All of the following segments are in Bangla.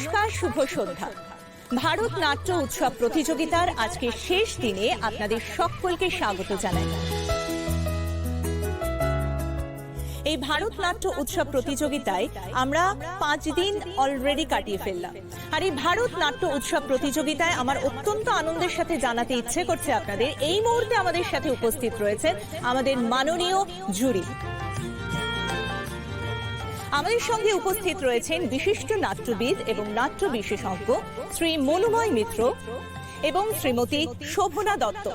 নমস্কার, শুভ সন্ধ্যা। ভারত নাট্য উৎসব প্রতিযোগিতার আজকে শেষ দিনে আপনাদের সকলকে স্বাগত জানাই। এই ভারত নাট্য উৎসব প্রতিযোগিতায় আমরা 5 দিন অলরেডি কাটিয়ে ফেললাম। আর এই ভারত নাট্য উৎসব প্রতিযোগিতায় আমার অত্যন্ত আনন্দের সাথে জানাতে ইচ্ছে করছে আপনাদের, এই মুহূর্তে আমাদের সাথে উপস্থিত রয়েছেন আমাদের মাননীয় জুরি। আমাদের সঙ্গে উপস্থিত রয়েছেন বিশিষ্ট নাট্যবিদ এবং নাট্য বিশেষজ্ঞ শ্রী মনুময় মিত্র এবং শ্রীমতী শোভনা দত্ত।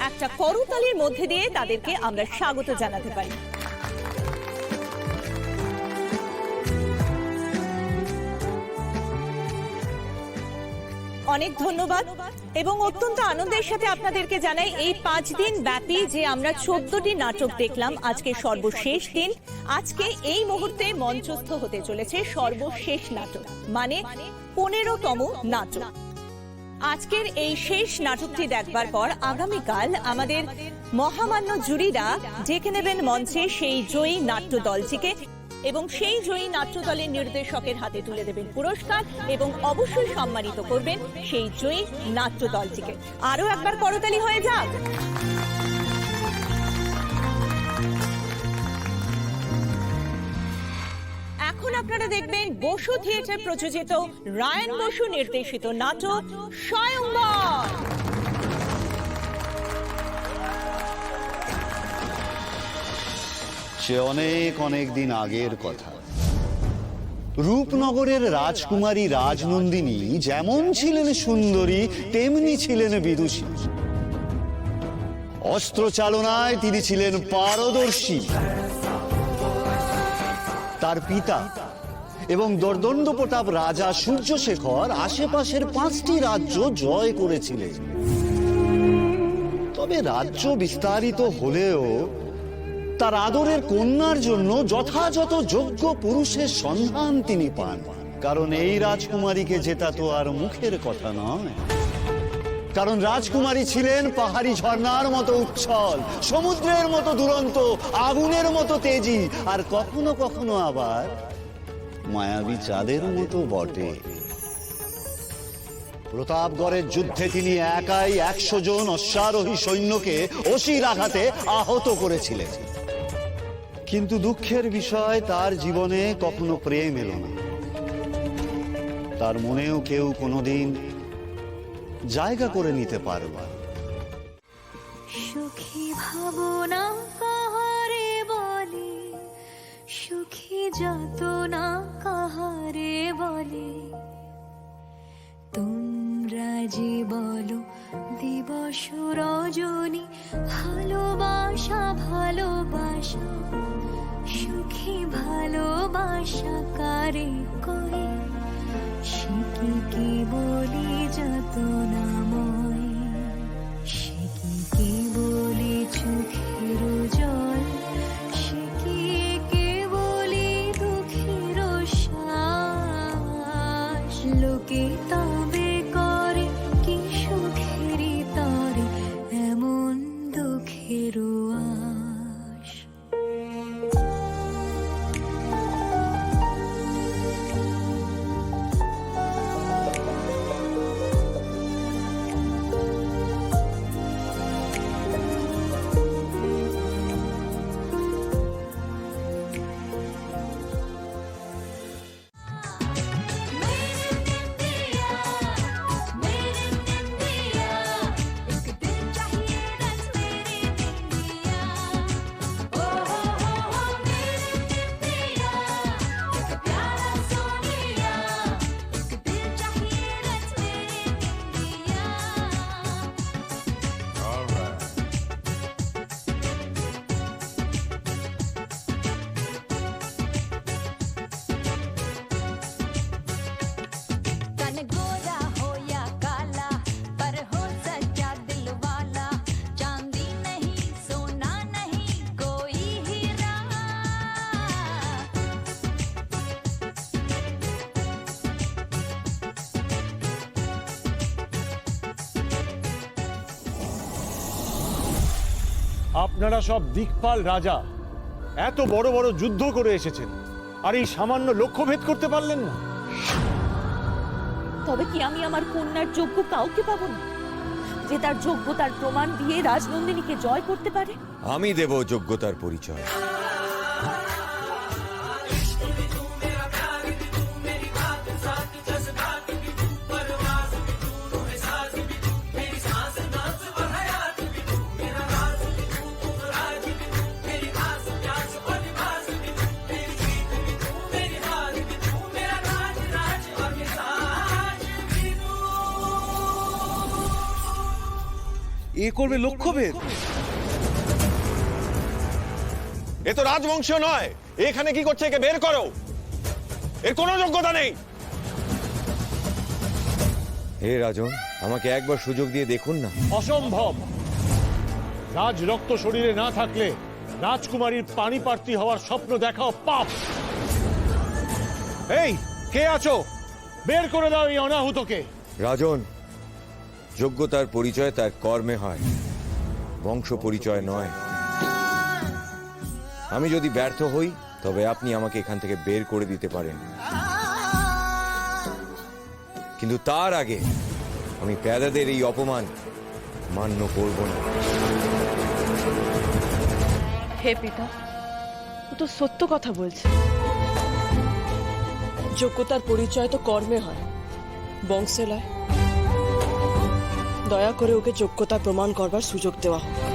একটা করতালির মধ্যে দিয়ে তাদেরকে আমরা স্বাগত জানাতে পারি। অনেক ধন্যবাদ এবং অত্যন্ত আনন্দের সাথে আপনাদেরকে জানাই এই 5 দিন ব্যাপী যে আমরা 14টি নাটক দেখলাম, আজকে সর্বশেষ দিন। আজকে এই মুহূর্তে মঞ্চস্থ হতে চলেছে সর্বশেষ নাটক, মানে 15তম নাটক। আজকের এই শেষ নাটকটি দেখবার পর আগামীকাল আমাদের মহামান্য জুরিরা ডেকে নেবেন মঞ্চে সেই জয়ী নাট্য দলটিকে এবং সেই জয়ী নাট্য দলের নির্দেশকের হাতে তুলে দেবেন পুরস্কার এবং অবশ্যই সম্মানিত করবেন সেই জয়ী নাট্য দলটিকে। আরো একবার করতালি হয়ে যাক। এখন আপনারা দেখবেন বসু থিয়েটার প্রযোজিত রায়ন বসু নির্দেশিত নাটক স্বয়ংবর। সে অনেক অনেক দিন আগের কথা। রূপনগরের রাজকুমারী রাজনন্দিনী যেমন ছিলেন সুন্দরী, তেমনি ছিলেন বিদুষী। অস্ত্র চালনায় তিনি ছিলেন পারদর্শী। তার পিতা এবং দর্দণ্ডপ্রতাপ রাজা সূর্যশেখর আশেপাশের 5টি রাজ্য জয় করেছিলেন। তবে রাজ্য বিস্তারিত হলেও তার আদরের কন্যার জন্য যথাযথ যোগ্য পুরুষের সন্ধান তিনি পান, কারণ এই রাজকুমারীকে জেতা তো আর মুখের কথা নয়। কারণ রাজকুমারী ছিলেন পাহাড়ি ঝর্ণার মতো উচ্ছল, সমুদ্রের মতো দুরন্ত, আগুনের মতো তেজি, আর কখনো কখনো আবার মায়াবী চাঁদের মতো বটে। প্রতাপগড়ের যুদ্ধে তিনি একাই 100 জন অশ্বারোহী সৈন্যকে অসির আঘাতে আহত করেছিলেন। কিন্তু দুঃখের বিষয়, তার জীবনে কখনো প্রেম এলো না। তার মনেও কেউ কোনোদিন জায়গা করে নিতে পারবে। সুখী ভাবনা কাহারে বলে, সুখী যাতনা কাহারে বলে, তোমরা যে বলো দিবস রজনী, ভালোবাসা ভালোবাসা, সুখী ভালোবাসা কারে কয়, সে কি বলি যাতনাময়, সে কি বলি চোখের জল, সে কি বলি দুঃখের শ্বাস। লোকে তবে করে কি সুখেরই তরে এমন দুঃখের আশ। আপনারা সব দিকপাল রাজা, এত বড় বড় যুদ্ধ করে এসেছেন, আর এই সামান্য লক্ষ্য ভেদ করতে পারলেন না। তবে কি আমি আমার কন্যার যোগ্য কাউকে পাবো না, যে তার যোগ্যতার প্রমাণ দিয়ে রাজনন্দিনীকে জয় করতে পারে? আমি দেব যোগ্যতার পরিচয়। এ করবে লক্ষ্যভেদ। এ তো রাজবংশ নয়, এখানে কি করছে একে বের করো, এর কোনো যোগ্যতা নেই। হে রাজন, আমাকে একবার সুযোগ দিয়ে দেখুন না। অসম্ভব। রাজ রক্ত শরীরে না থাকলে রাজকুমারীর পানি প্রার্থী হওয়ার স্বপ্ন দেখাও পাপ। এই কে আছো? বের করে দাও এই অনাহুতকে। রাজন, যোগ্যতার পরিচয় তার কর্মে হয়, বংশ পরিচয় নয়। আমি যদি ব্যর্থ হই তবে আপনি আমাকে এখান থেকে বের করে দিতে পারেন, কিন্তু তার আগে আমি পেদাদের এই অপমান মান্য করব না। হে পিতা, ও তো সত্য কথা বলছে। যোগ্যতার পরিচয় তো কর্মে হয়, বংশে নয়। দয়া করে ওকে যোগ্যতা প্রমাণ করবার সুযোগ দেওয়া হোক।